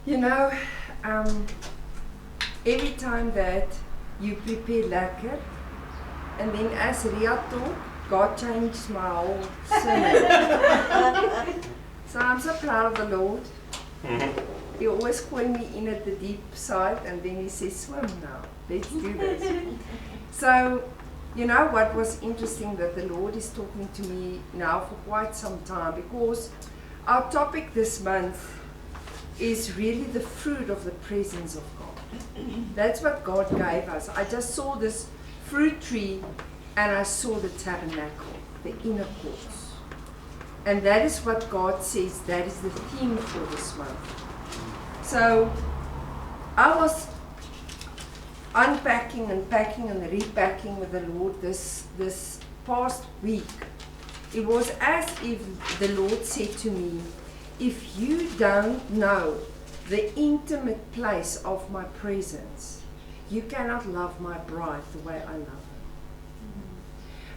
You know, every time that you prepare lekker, and then as Ria talk, God changed my whole sermon. So I'm so proud of the Lord. He always call me in at the deep side, and then he says, swim now, let's do this. So, you know what was interesting, that the Lord is talking to me now for quite some time, because our topic this month is really the fruit of the presence of God. That's what God gave us. I just saw this fruit tree and I saw the tabernacle, the inner courts. And that is what God says, that is the theme for this month. So I was unpacking and packing and repacking with the Lord this past week. It was as if the Lord said to me, if you don't know the intimate place of my presence, you cannot love my bride the way I love her.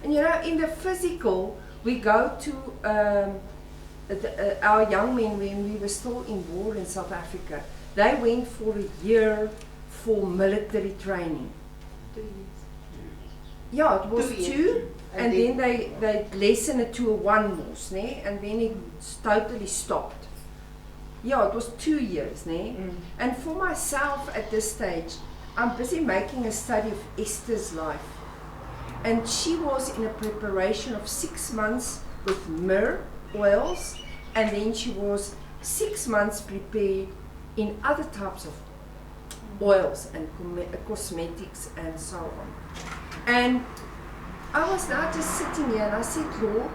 And you know, in the physical, we go to our young men when we were still in war in South Africa. They went for a year for military training. 2 years. Yeah, it was 2 years. two. And then they lessened it to a 1 month, né? And then it totally stopped. Yeah, it was 2 years, né? And for myself at this stage, I'm busy making a study of Esther's life. And she was in a preparation of 6 months with myrrh oils, and then she was 6 months prepared in other types of oils and cosmetics and so on. And I was now just sitting here and I said, Lord,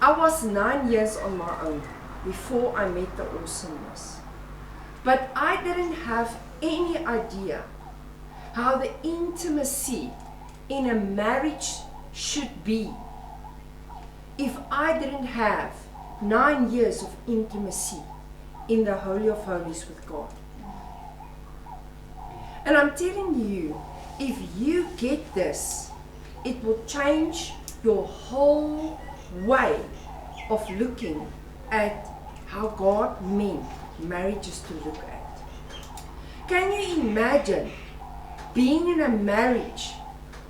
I was 9 years on my own before I met the awesomeness. But I didn't have any idea how the intimacy in a marriage should be if I didn't have 9 years of intimacy in the Holy of Holies with God. And I'm telling you, if you get this, it will change your whole way of looking at how God meant marriages to look at. Can you imagine being in a marriage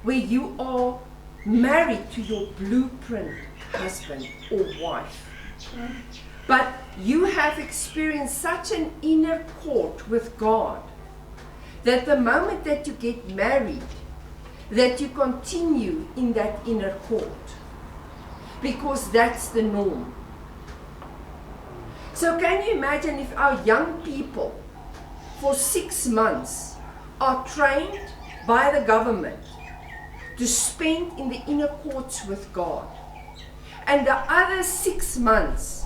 where you are married to your blueprint husband or wife, but you have experienced such an inner court with God that the moment that you get married, that you continue in that inner court, because that's the norm. So can you imagine if our young people for 6 months are trained by the government to spend in the inner courts with God, and the other 6 months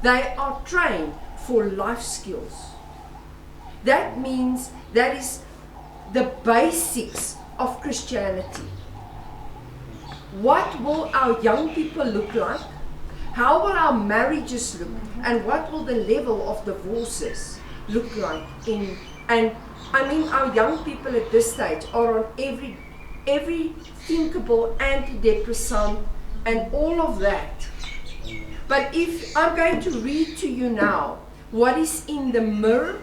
they are trained for life skills? That means that is the basics of Christianity. What will our young people look like? How will our marriages look? And what will the level of divorces look like and I mean, our young people at this stage are on every thinkable antidepressant and all of that. But if I'm going to read to you now what is in the myrrh,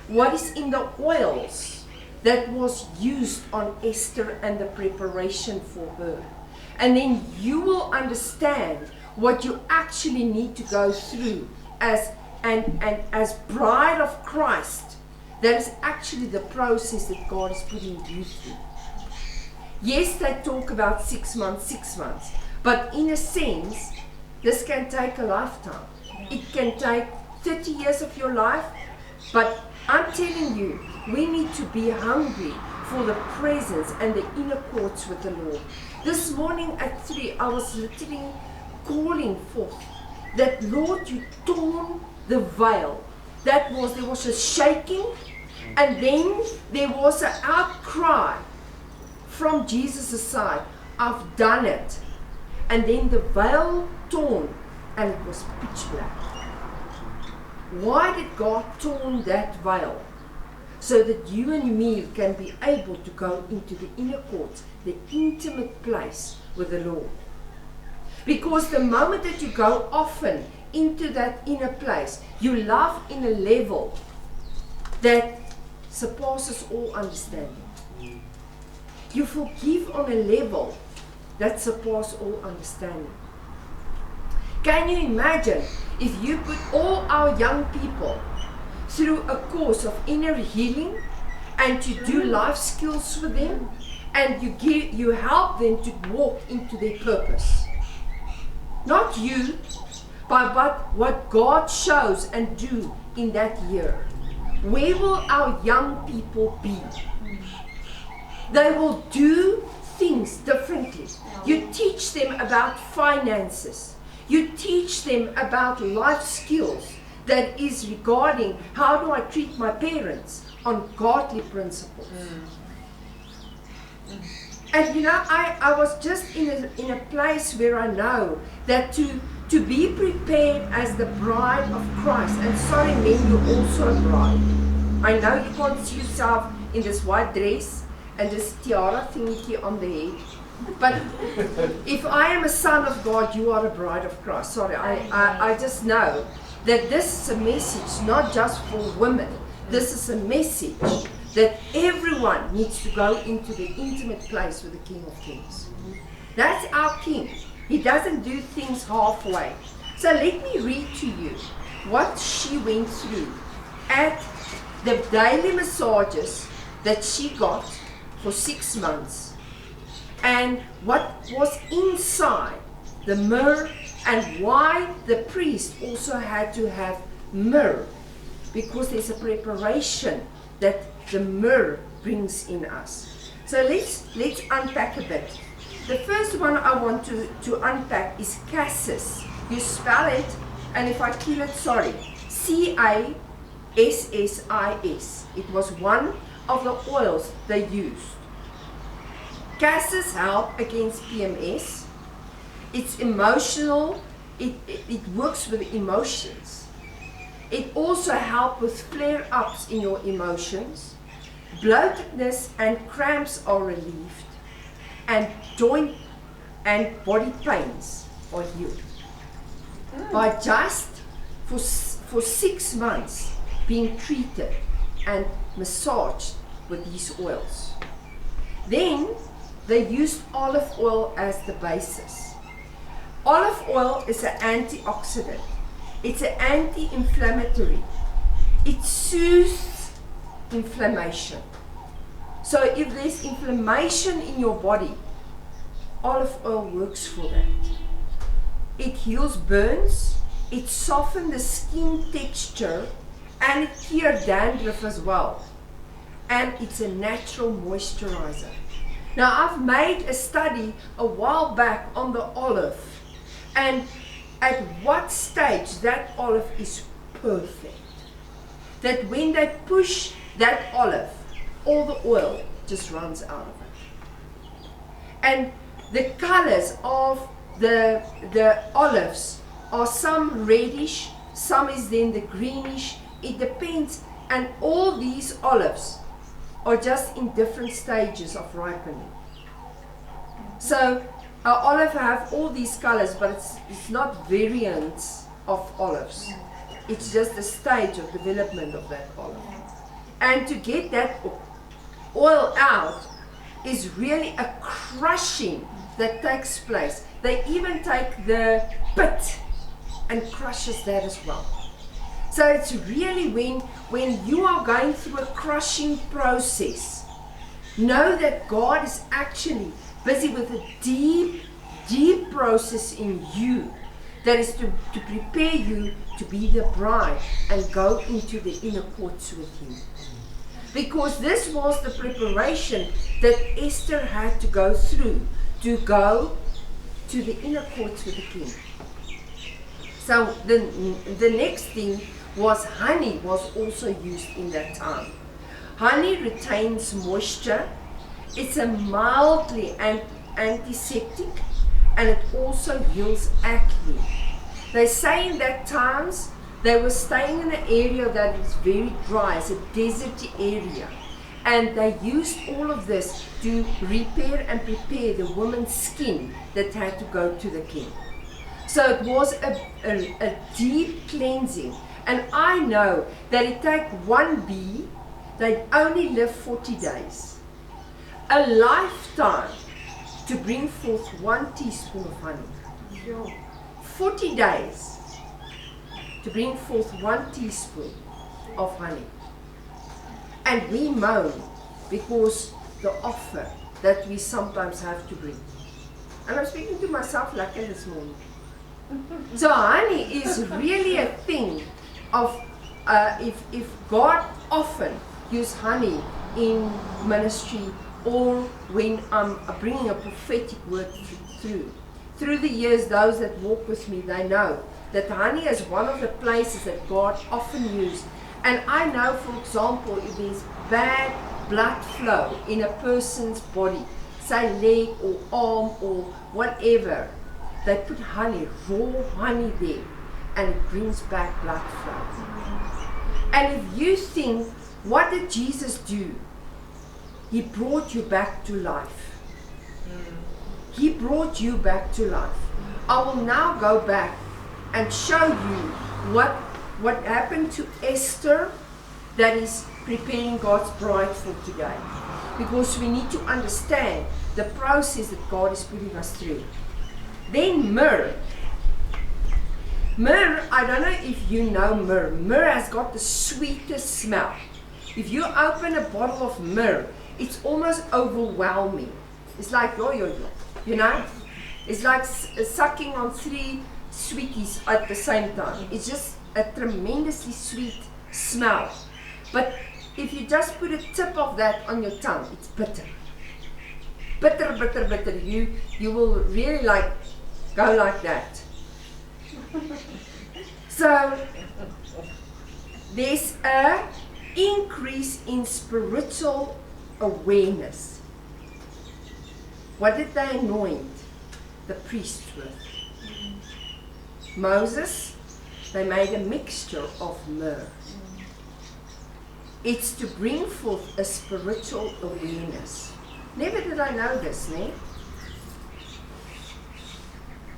what is in the oils that was used on Esther and the preparation for her. And then you will understand what you actually need to go through as bride of Christ. That is actually the process that God is putting you through. Yes, they talk about 6 months, but in a sense, this can take a lifetime. It can take 30 years of your life, but I'm telling you, we need to be hungry for the presence and the inner courts with the Lord. This morning at 3, I was literally calling forth that, Lord, you torn the veil. There was a shaking, and then there was an outcry from Jesus' side, I've done it. And then the veil torn, and it was pitch black. Why did God torn that veil? So that you and me can be able to go into the inner courts, the intimate place with the Lord. Because the moment that you go often into that inner place. You love in a level that surpasses all understanding. You forgive on a level that surpasses all understanding. Can you imagine if you put all our young people through a course of inner healing and you do life skills for them and you help them to walk into their purpose? Not you, but what God shows and do in that year. Where will our young people be? They will do things differently. You teach them about finances. You teach them about life skills that is regarding how do I treat my parents on godly principles. And you know, I was just in a place where I know that to be prepared as the bride of Christ, and sorry men, you're also a bride. I know you can't see yourself in this white dress and this tiara thingy on the head, but if I am a son of God, you are a bride of Christ. Sorry, I just know that this is a message not just for women. This is a message that everyone needs to go into the intimate place with the King of Kings. That's our King. He doesn't do things halfway. So let me read to you what she went through at the daily massages that she got for 6 months, and what was inside the myrrh, and why the priest also had to have myrrh, because there's a preparation that the myrrh brings in us. So let's unpack a bit. The first one I want to unpack is cassis. You spell it, and if I kill it, sorry, C-A-S-S-I-S. It was one of the oils they used. Cassis help against PMS. It's emotional. It works with emotions. It also helps with flare-ups in your emotions. Bloatedness and cramps are relieved, and joint and body pains are healed. By just for 6 months being treated and massaged with these oils. Then they used olive oil as the basis. Olive oil is an antioxidant. It's an anti-inflammatory. It soothes inflammation. So if there's inflammation in your body, olive oil works for that. It heals burns, it softens the skin texture, and it clears dandruff as well. And it's a natural moisturizer. Now I've made a study a while back on the olive, and at what stage that olive is perfect. That when they push that olive, all the oil just runs out of it. And the colors of the olives are some reddish, some is then the greenish, it depends, and all these olives are just in different stages of ripening. So our olive have all these colors, but it's not variants of olives. It's just the stage of development of that olive. And to get that oil out is really a crushing that takes place. They even take the pit and crushes that as well. So it's really when you are going through a crushing process, know that God is actually busy with a deep, deep process in you that is to prepare you to be the bride and go into the inner courts with Him. Because this was the preparation that Esther had to go through to go to the inner courts with the king. So the next thing was honey was also used in that time. Honey retains moisture. It's a mildly antiseptic, and it also heals acne. They say in that times they were staying in an area that is very dry, it's a deserty area, and they used all of this to repair and prepare the woman's skin that had to go to the king. So it was a deep cleansing. And I know that it takes one bee, they only live 40 days. A lifetime to bring forth 1 teaspoon of honey. 40 days to bring forth 1 teaspoon of honey. And we moan because the offer that we sometimes have to bring. And I'm speaking to myself like this morning. So honey is really a thing of, if God often use honey in ministry or when I'm bringing a prophetic word through the years, those that walk with me, they know that honey is one of the places that God often uses. And I know, for example, if there's bad blood flow in a person's body, say leg or arm or whatever, they put honey, raw honey there, and it brings back blood flow. And if you think, what did Jesus do? He brought you back to life. He brought you back to life. I will now go back and show you what happened to Esther that is preparing God's bride for today. Because we need to understand the process that God is putting us through. Then myrrh. Myrrh, I don't know if you know myrrh. Myrrh has got the sweetest smell. If you open a bottle of myrrh, it's almost overwhelming. It's like yo, you know? It's like sucking on 3 sweeties at the same time. It's just a tremendously sweet smell. But if you just put a tip of that on your tongue, it's bitter. Bitter, bitter, bitter. You will really like go like that. So there's a increase in spiritual awareness. What did they anoint the priests with? Moses, they made a mixture of myrrh. It's to bring forth a spiritual awareness. Never did I know this, ne?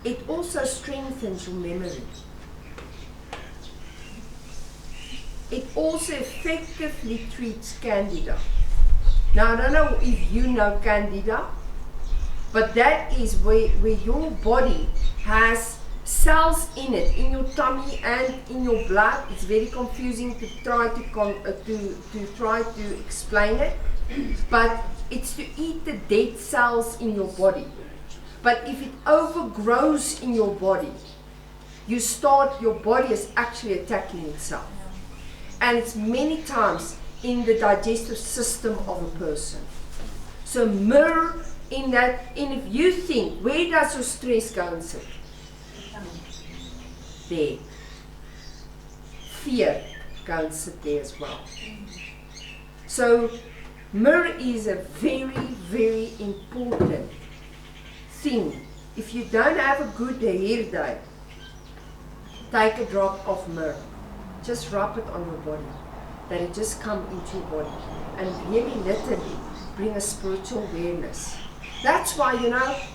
It also strengthens your memory. It also effectively treats candida. Now, I don't know if you know candida, but that is where your body has cells in it, in your tummy and in your blood. It's very confusing to try to explain it, but it's to eat the dead cells in your body. But if it overgrows in your body, your body is actually attacking itself. And it's many times in the digestive system of a person. So myrrh in that, and if you think, where does your stress go and sit? There. Fear go and sit there as well. So myrrh is a very, very important thing. If you don't have a good hair day, take a drop of myrrh. Just rub it on your body, that it just come into your body and really literally bring a spiritual awareness. That's why,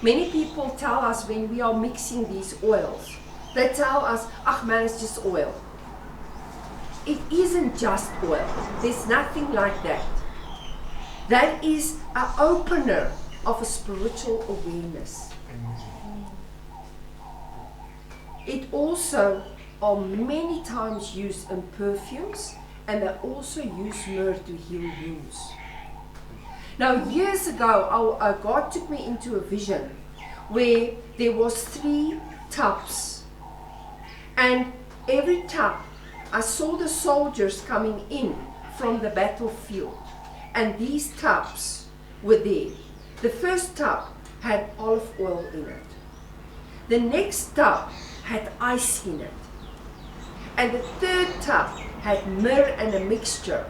many people tell us when we are mixing these oils, they tell us, man, it's just oil. It isn't just oil. There's nothing like that. That is an opener of a spiritual awareness. It also are many times used in perfumes, and they also use myrrh to heal wounds. Now, years ago, God took me into a vision where there was 3 tubs, and every tub, I saw the soldiers coming in from the battlefield, and these tubs were there. The first tub had olive oil in it. The next tub had ice in it. And the third tub had myrrh and a mixture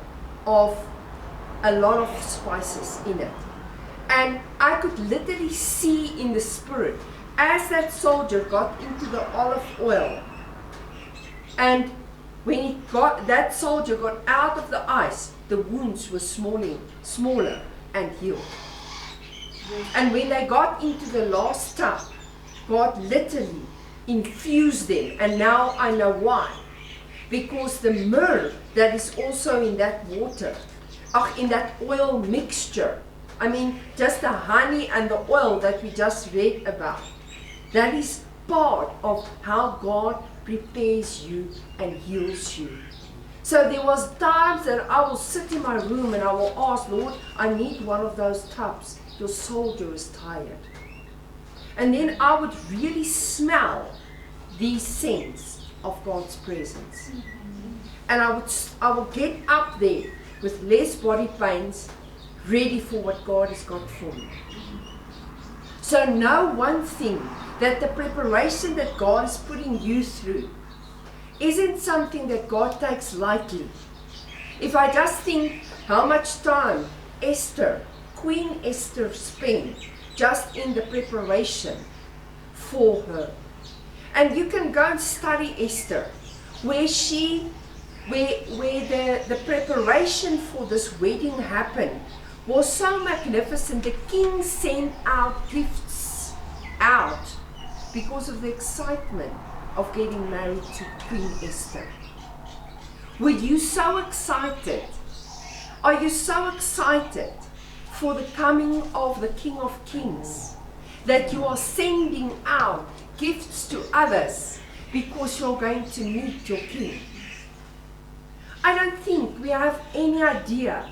of a lot of spices in it. And I could literally see in the spirit as that soldier got into the olive oil, and when that soldier got out of the ice, the wounds were smaller and healed. And when they got into the last tub, God literally infuse them. And now I know why. Because the myrrh that is also in that water, in that oil mixture, I mean, just the honey and the oil that we just read about, that is part of how God prepares you and heals you. So there was times that I will sit in my room and I will ask, Lord, I need one of those tubs. Your soldier is tired. And then I would really smell these scents of God's presence. And I will get up there with less body pains, ready for what God has got for me. So know one thing, that the preparation that God is putting you through isn't something that God takes lightly. If I just think how much time Queen Esther spent just in the preparation for her. And you can go and study Esther, where the preparation for this wedding happened was so magnificent. The king sent out gifts out because of the excitement of getting married to Queen Esther. Were you so excited? Are you so excited for the coming of the King of Kings that you are sending out gifts to others because you're going to meet your King? I don't think we have any idea,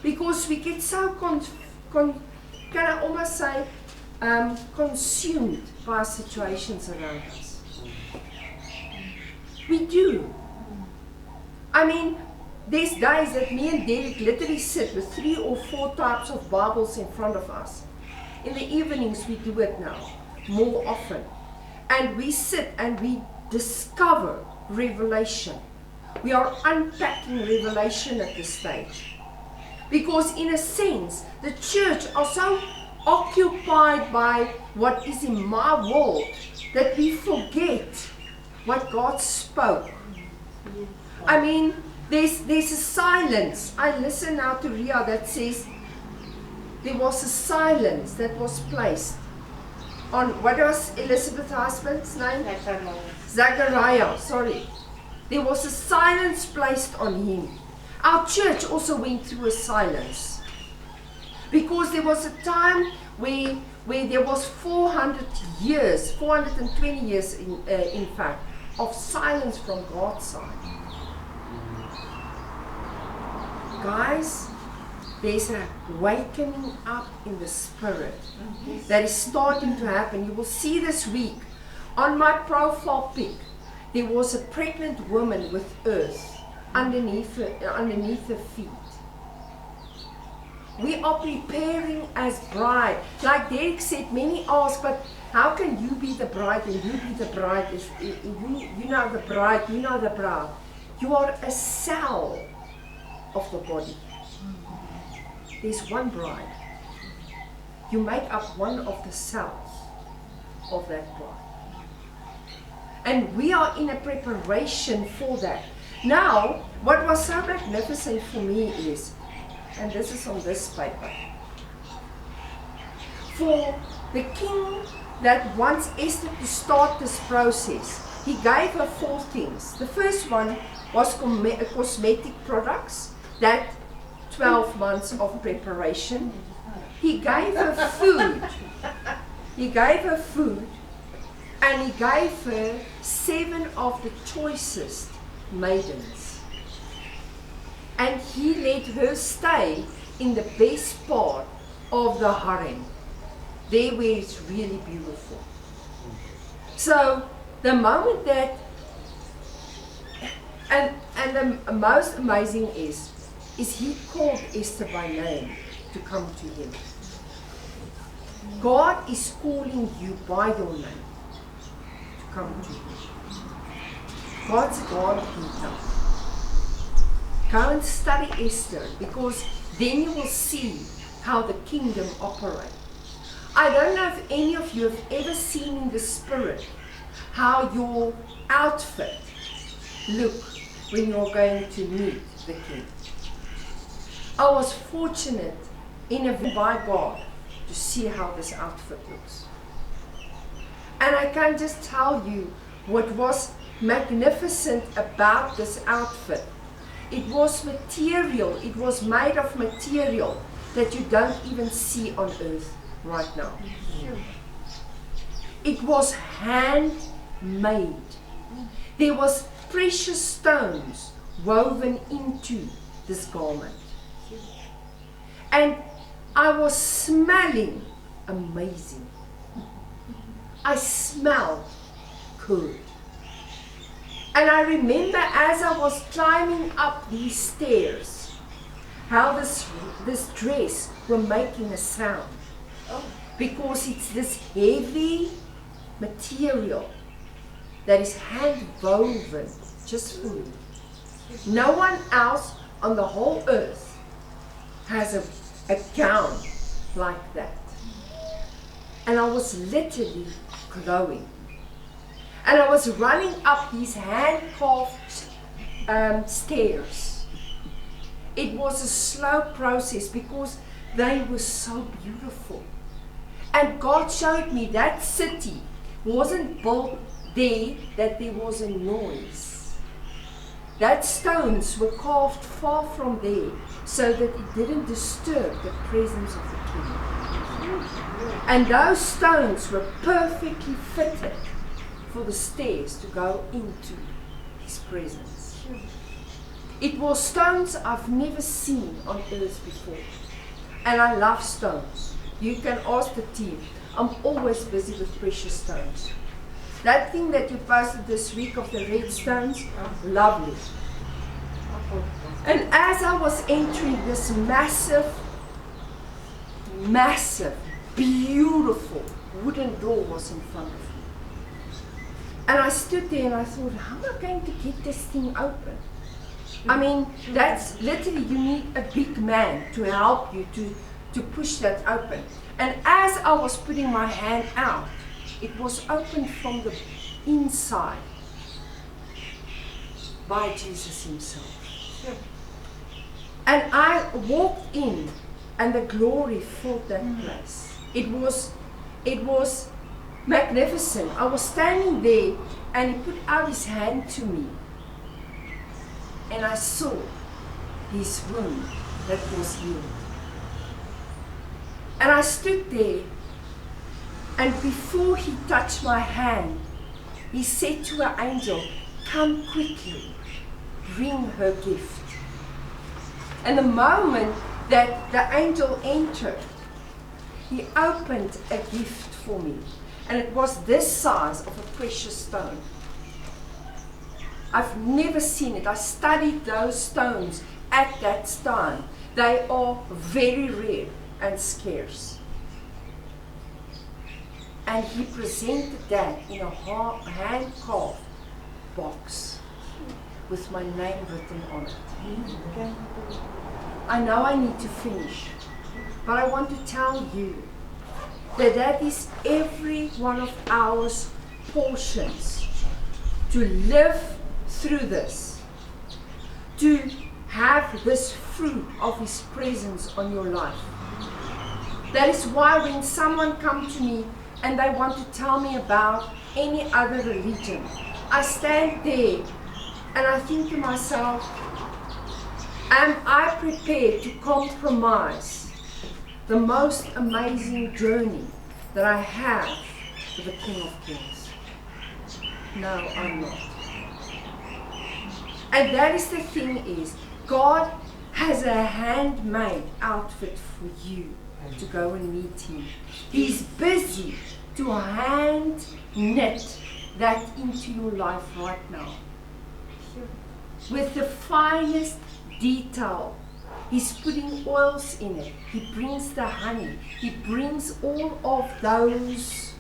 because we get so can I almost say consumed by situations around us. We do. I mean, there's days that me and Derek literally sit with 3 or 4 types of Bibles in front of us. In the evenings we do it now, more often. And we sit and we discover revelation. We are unpacking revelation at this stage. Because in a sense, the church are so occupied by what is in my world that we forget what God spoke. I mean, there's a silence. I listen now to Ria that says there was a silence that was placed on, what was Elizabeth's husband's name? Zachariah, sorry. There was a silence placed on him. Our church also went through a silence. Because there was a time where there was 420 years in fact, of silence from God's side. Guys, there's a wakening up in the spirit that is starting to happen. You will see this week on my profile pic, there was a pregnant woman with earth underneath her feet. We are preparing as bride. Like Derek said, many ask, but how can you be the bride and you be the bride? You know the bride, you know the bride. You are a cell of the body. There's one bride. You make up one of the cells of that bride. And we are in a preparation for that. Now, what was so magnificent for me is, and this is on this paper, for the king that wants Esther to start this process, he gave her 4 things. The first one was cosmetic products, that 12 months of preparation. He gave her food. And he gave her 7 of the choicest maidens. And he let her stay in the best part of the harem, there where it's really beautiful. So the moment that, and the most amazing is he called Esther by name to come to him. God is calling you by your name to come to him. God's a God of detail. Go and study Esther, because then you will see how the kingdom operates. I don't know if any of you have ever seen in the spirit how your outfit look when you're going to meet the king. I was fortunate by God to see how this outfit looks. And I can just tell you what was magnificent about this outfit. It was material, it was made of material that you don't even see on earth right now. It was handmade. There was precious stones woven into this garment. And I was smelling amazing. I smelled good. And I remember as I was climbing up these stairs, how this dress were making a sound. Because it's this heavy material that is hand woven just for me. No one else on the whole earth has a gown like that. And I was literally glowing. And I was running up these hand-carved stairs. It was a slow process because they were so beautiful. And God showed me that city wasn't built there that there was a noise. That stones were carved far from there so that it didn't disturb the presence of the King. And those stones were perfectly fitted for the stairs to go into His presence. It was stones I've never seen on earth before. And I love stones. You can ask the team. I'm always busy with precious stones. That thing that you posted this week of the red stones, lovely. And as I was entering this massive, beautiful wooden door was in front of me. And I stood there and I thought, how am I going to get this thing open? I mean, that's literally, you need a big man to help you to push that open. And as I was putting my hand out, it was opened from the inside by Jesus Himself. And I walked in and the glory filled that place. It was magnificent. I was standing there and He put out His hand to me. And I saw His wound that was healed. And I stood there, and before He touched my hand, He said to an angel, "Come quickly, bring her gift." And the moment that the angel entered, he opened a gift for me. And it was this size of a precious stone. I've never seen it. I studied those stones at that time. They are very rare and scarce. And he presented that in a hand-carved box with my name written on it. Okay. I know I need to finish, but I want to tell you that that is every one of our portions to live through this, to have this fruit of His presence on your life. That is why when someone comes to me and they want to tell me about any other religion, I stand there and I think to myself, am I prepared to compromise the most amazing journey that I have with the King of Kings? No, I'm not. And that is the thing is, God has a handmade outfit for you to go and meet Him. He's busy to hand knit that into your life right now. With the finest detail. He's putting oils in it. He brings the honey. He brings all of those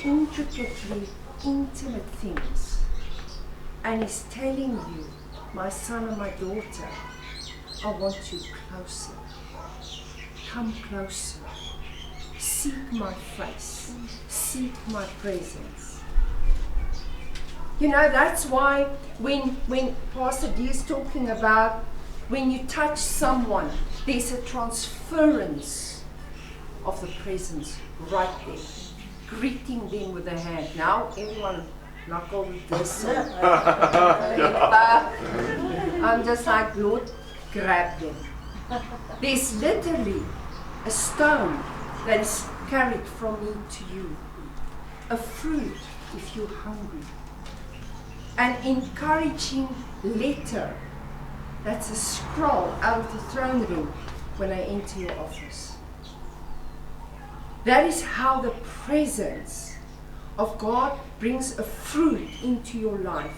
intricately intimate things. And He's telling you, my son and my daughter, I want you closer. Come closer. Seek my face. Seek my presence. You know, that's why when Pastor D is talking about when you touch someone, there's a transference of the presence right there. greeting them with a hand. Now everyone knuckle with this. I'm just like, Lord, grab them. There's literally a stone that is carried from me to you. A fruit if you're hungry. An encouraging letter. That's a scroll out of the throne room when I enter your office. That is how the presence of God brings a fruit into your life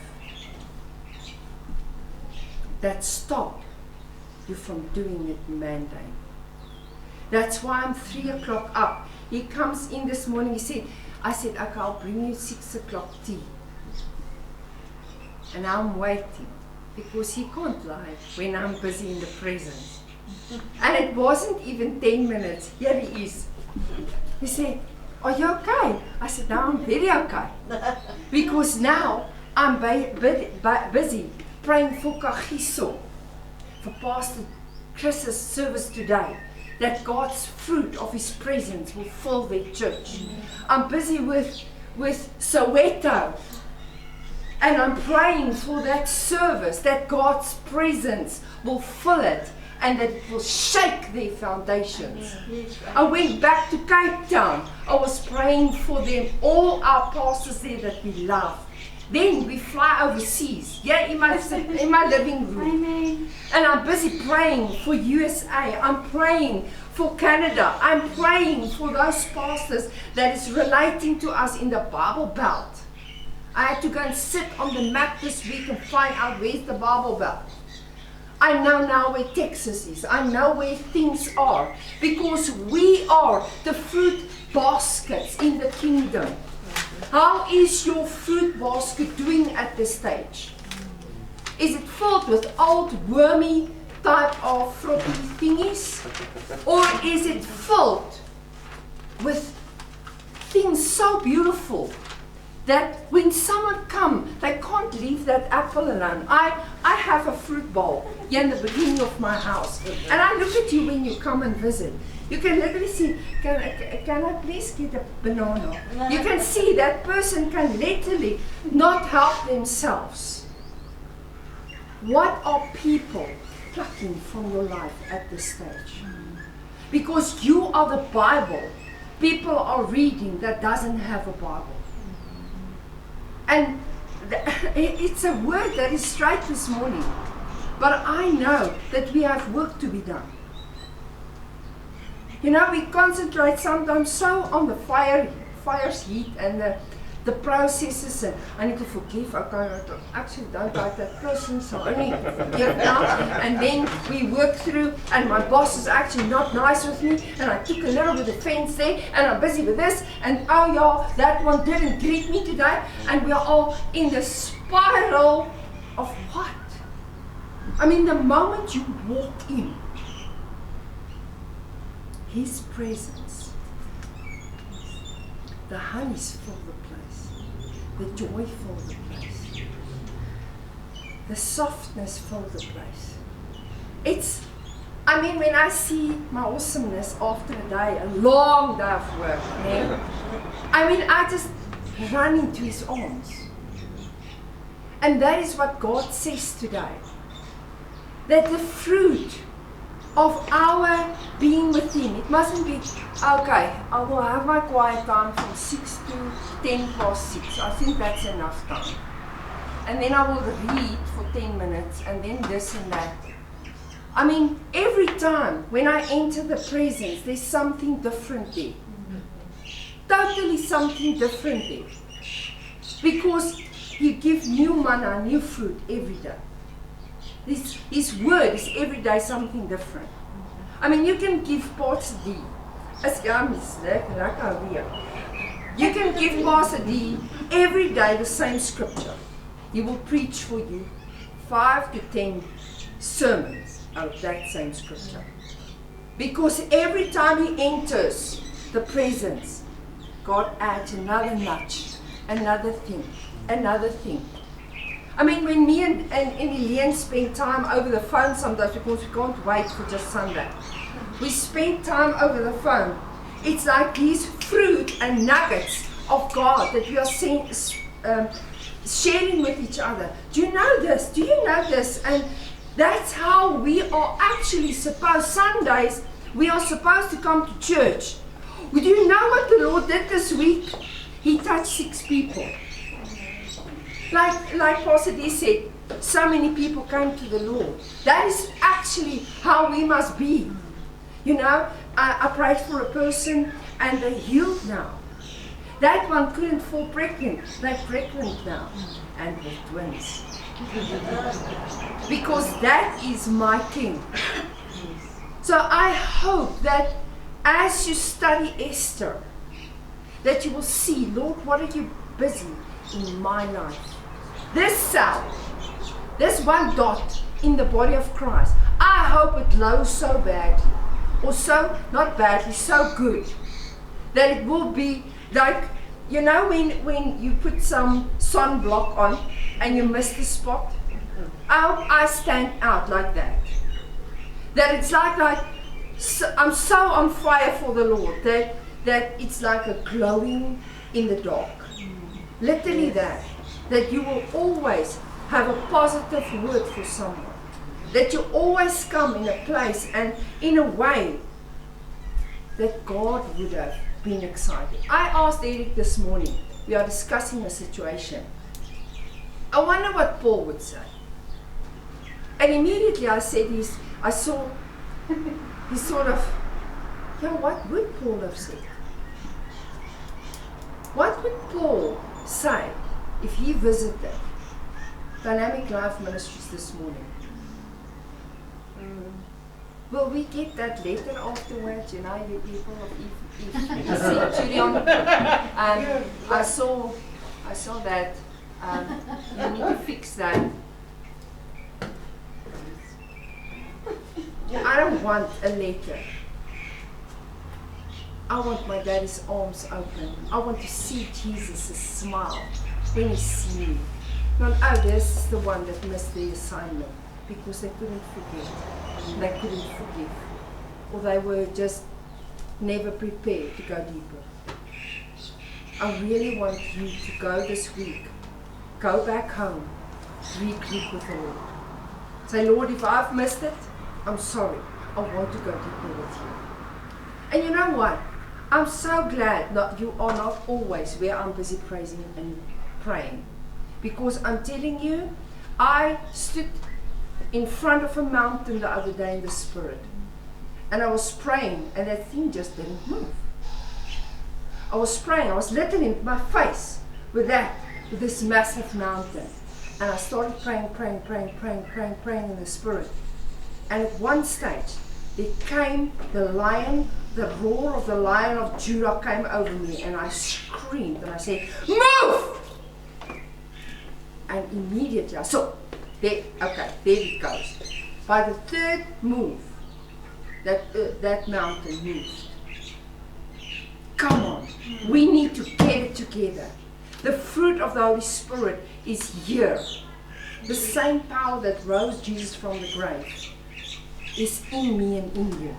that stops you from doing it mundane. That's why I'm 3 o'clock up. He comes in this morning, I said, okay, I'll bring you 6 o'clock tea. And I'm waiting, because he can't lie when I'm busy in the presence. And it wasn't even 10 minutes. Here he is. He said, are you okay? I said, no, I'm very okay. Because now I'm busy praying for Kagiso, for Pastor Chris's service today, that God's fruit of his presence will fill their church. I'm busy with Soweto, and I'm praying for that service, that God's presence will fill it and that it will shake their foundations. I went back to Cape Town. I was praying for them, all our pastors there that we love. Then we fly overseas, in my living room. Amen. And I'm busy praying for USA. I'm praying for Canada. I'm praying for those pastors that is relating to us in the Bible Belt. I had to go and sit on the map this week and find out where's the Bible Belt. I know now where Texas is. I know where things are. Because we are the fruit baskets in the kingdom. How is your fruit basket doing at this stage? Is it filled with old wormy type of floppy thingies? Or is it filled with things so beautiful that when someone comes, they can't leave that apple alone? I have a fruit bowl here in the beginning of my house. And I look at you when you come and visit. You can literally see, can I please get a banana? You can see that person can literally not help themselves. What are people plucking from your life at this stage? Because you are the Bible. People are reading that doesn't have a Bible. And it's a word that is straight this morning. But I know that we have work to be done. You know, we concentrate sometimes so on the fire's heat and the processes, and I need to forgive. I actually don't like that person, so I need to forgive now. And then we work through, and my boss is actually not nice with me, and I took a little bit of offense there, and I'm busy with this, and oh yeah, that one didn't greet me today, and we are all in the spiral of what? I mean, the moment you walk in, His presence, the honeys fill the place, the joy fill the place, the softness fill the place. I mean, when I see my awesomeness after a day, a long day of work, I mean, I just run into His arms. And that is what God says today. That the fruit of our being with Him, it mustn't be, okay, I will have my quiet time from 6 to 10 past 6. I think that's enough time. And then I will read for 10 minutes, and then this and that. I mean, every time when I enter the presence, there's something different there. Totally something different there. Because He gives new manna, new fruit every day. His word is every day something different. I mean, you can give Pastor D. You can give Pastor D every day the same scripture. He will preach for you 5 to 10 sermons out of that same scripture. Because every time he enters the presence, God adds another nudge, another thing, another thing. I mean, when me and Elaine spend time over the phone sometimes, because we can't wait for just Sunday. We spend time over the phone. It's like these fruit and nuggets of God that we are sharing with each other. Do you know this? Do you know this? And that's how we are actually supposed, Sundays, we are supposed to come to church. Do you know what the Lord did this week? He touched 6 people. Like Pastor D said, so many people came to the Lord. That is actually how we must be. You know, I prayed for a person and they're healed now. That one couldn't fall pregnant. They're pregnant now. And with twins. Because that is my King. So I hope that as you study Esther, that you will see, Lord, what are you busy in my life? This cell, this one dot in the body of Christ, I hope it glows so badly, or so, not badly, so good, that it will be like, you know when you put some sunblock on and you miss the spot? I stand out like that. That it's like so, I'm so on fire for the Lord that it's like a glowing in the dark. Literally that you will always have a positive word for someone. That you always come in a place and in a way that God would have been excited. I asked Eric this morning, we are discussing a situation. I wonder what Paul would say. And immediately I said, I saw he sort of, yeah, what would Paul have said? What would Paul say if he visited Dynamic Life Ministries this morning? Will we get that letter afterwards? You know, you people of Centurion. I saw that. You need to fix that. I don't want a letter. I want my daddy's arms open. I want to see Jesus' smile when he sees me. Not, oh, this is the one that missed the assignment because they couldn't forget. They couldn't forgive. Or they were just never prepared to go deeper. I really want you to go this week. Go back home. Regroup with the Lord. Say, Lord, if I've missed it, I'm sorry. I want to go deeper with you. And you know what? I'm so glad that you are not always where I'm busy praising and praying. Because I'm telling you, I stood in front of a mountain the other day in the Spirit. And I was praying, and that thing just didn't move. I was praying, I was letting in my face with this massive mountain. And I started praying in the Spirit. And at one stage, there came the lion, the roar of the Lion of Judah came over me, and I screamed and I said, move! And immediately I saw, there it goes. By the third move, that mountain moved. Come on, we need to get it together. The fruit of the Holy Spirit is here. The same power that rose Jesus from the grave is in me and in you.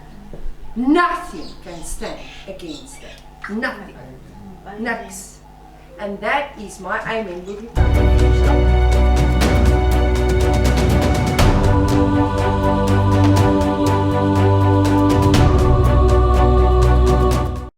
Nothing can stand against that. Nothing. Next. And that is my amen. Will you come and finish?